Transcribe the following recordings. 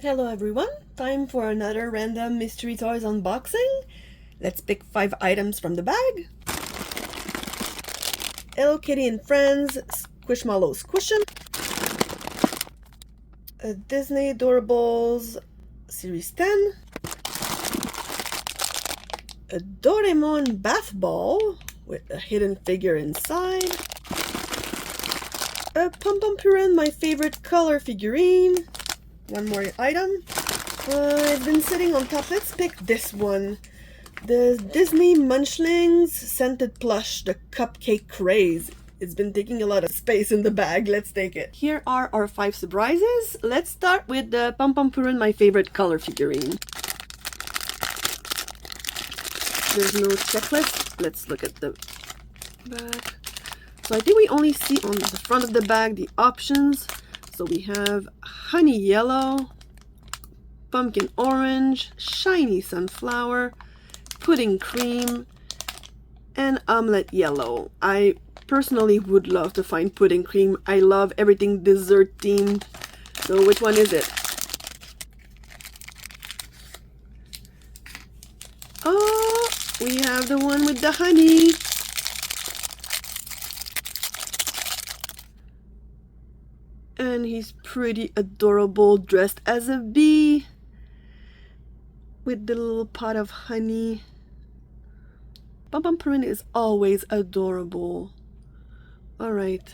Hello everyone, time for another random mystery toys unboxing. Let's pick 5 items from the bag. Hello Kitty and Friends Squishmallows Squooshems, a Disney Doorables Series 10, a Doraemon bath ball with a hidden figure inside, a Pompompurin My Favorite Color figurine, one more item. It's been sitting on top. Let's pick this one. The Disney Munchlings scented plush, the cupcake craze. It's been taking a lot of space in the bag. Let's take it. Here are our 5 surprises. Let's start with the Pompompurin My Favorite Color figurine. There's no checklist. Let's look at the back. So I think we only see on the front of the bag the options. So we have honey yellow, pumpkin orange, shiny sunflower, pudding cream, and omelette yellow. I personally would love to find pudding cream. I love everything dessert themed. So which one is it? Oh, we have the one with the honey. And he's pretty adorable, dressed as a bee with the little pot of honey. Pompompurin is always adorable. Alright,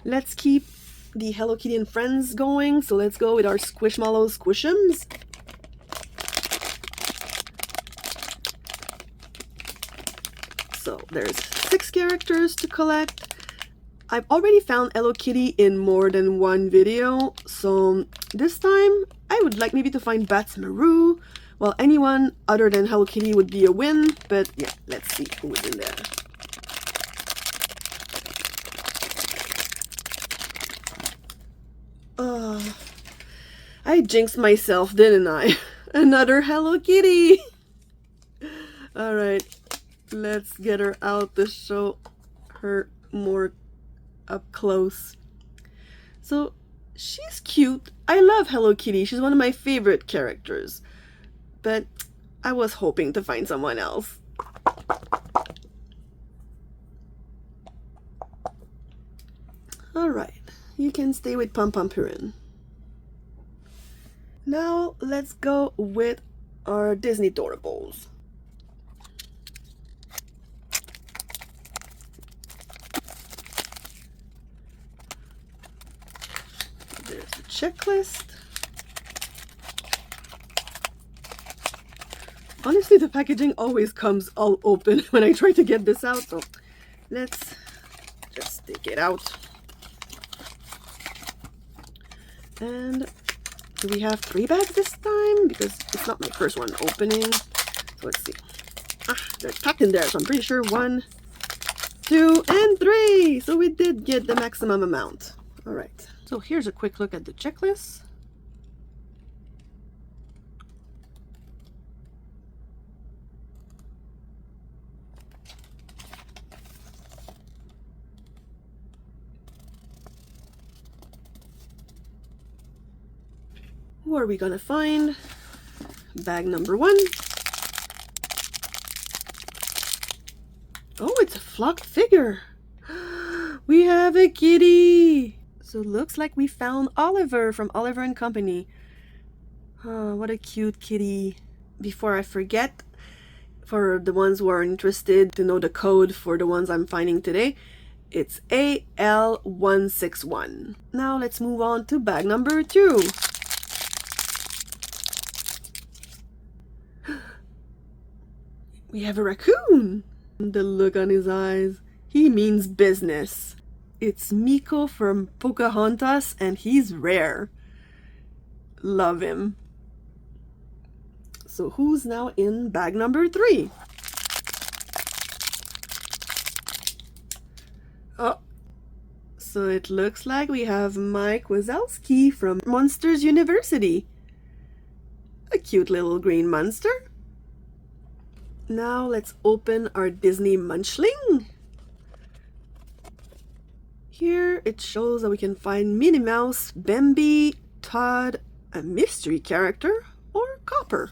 let's keep the Hello Kitty and Friends going. So let's go with our Squishmallows Squooshems. So there's 6 characters to collect. I've already found Hello Kitty in more than one video, so this time I would like maybe to find Bats Maru. Well, anyone other than Hello Kitty would be a win, but yeah, let's see who's in there. I jinxed myself, didn't I? Another Hello Kitty! Alright, let's get her out to show her more up close. So she's cute. I love Hello Kitty. She's one of my favorite characters. But I was hoping to find someone else. Alright, you can stay with Pompompurin. Now let's go with our Disney Doorables. There's the checklist. Honestly, the packaging always comes all open when I try to get this out, so let's just take it out. And do we have 3 bags this time? Because it's not my first one opening. So let's see. They're packed in there, so I'm pretty sure 1, 2, and 3. So we did get the maximum amount. All right. So here's a quick look at the checklist. Who are we gonna find? Bag number 1. Oh, it's a flocked figure. We have a kitty. So it looks like we found Oliver from Oliver and Company. Oh, what a cute kitty. Before I forget, for the ones who are interested to know the code for the ones I'm finding today, it's AL161. Now let's move on to bag number 2. We have a raccoon. The look on his eyes. He means business. It's Miko from Pocahontas, and he's rare. Love him. So who's now in bag number 3? Oh, so it looks like we have Mike Wazowski from Monsters University. A cute little green monster. Now let's open our Disney Munchling. Here it shows that we can find Minnie Mouse, Bambi, Todd, a mystery character, or copper.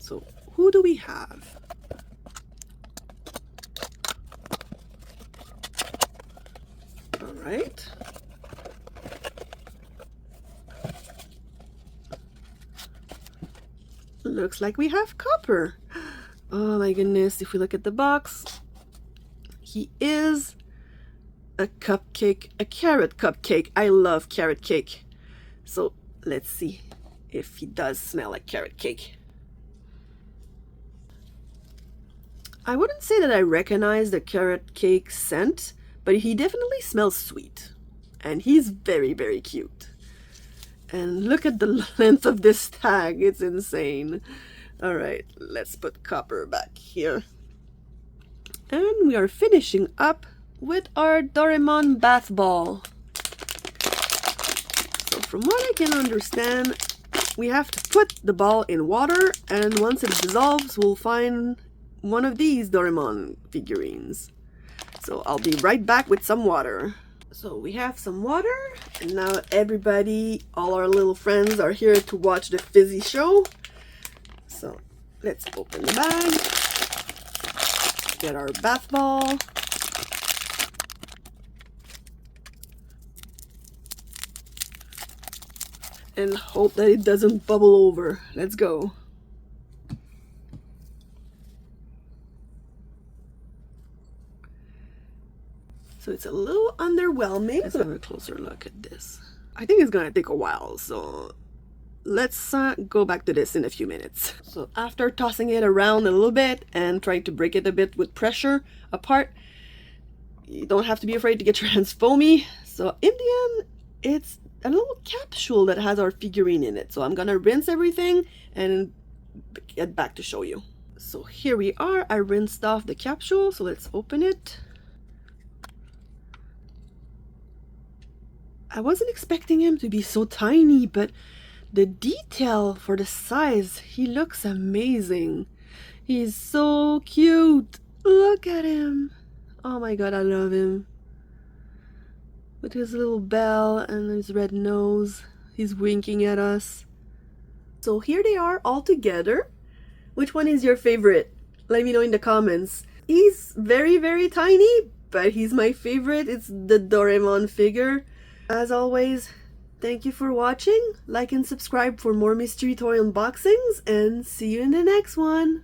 So who do we have? All right. Looks like we have copper. Oh my goodness, if we look at the box, he is a cupcake, a carrot cupcake. I love carrot cake. So let's see if he does smell like carrot cake. I wouldn't say that I recognize the carrot cake scent, but he definitely smells sweet. And he's very, very cute. And look at the length of this tag. It's insane. All right, let's put copper back here. And we are finishing up with our Doraemon bath ball. So from what I can understand, we have to put the ball in water, and once it dissolves, we'll find one of these Doraemon figurines. So I'll be right back with some water. So we have some water, and now everybody, all our little friends are here to watch the fizzy show. So let's open the bag, get our bath ball, and hope that it doesn't bubble over. Let's go. So it's a little underwhelming. Let's have a closer look at this. I think it's gonna take a while, so let's go back to this in a few minutes. So after tossing it around a little bit and trying to break it a bit with pressure apart, you don't have to be afraid to get your hands foamy. So in the end, it's a little capsule that has our figurine in it. So I'm gonna rinse everything and get back to show you. So here we are. I rinsed off the capsule, so let's open it. I wasn't expecting him to be so tiny, but the detail for the size, he looks amazing. He's so cute. Look at him. Oh my god, I love him. With his little bell and his red nose. He's winking at us. So here they are all together. Which one is your favorite? Let me know in the comments. He's very, very tiny, but he's my favorite. It's the Doraemon figure. As always, thank you for watching. Like and subscribe for more mystery toy unboxings, and see you in the next one.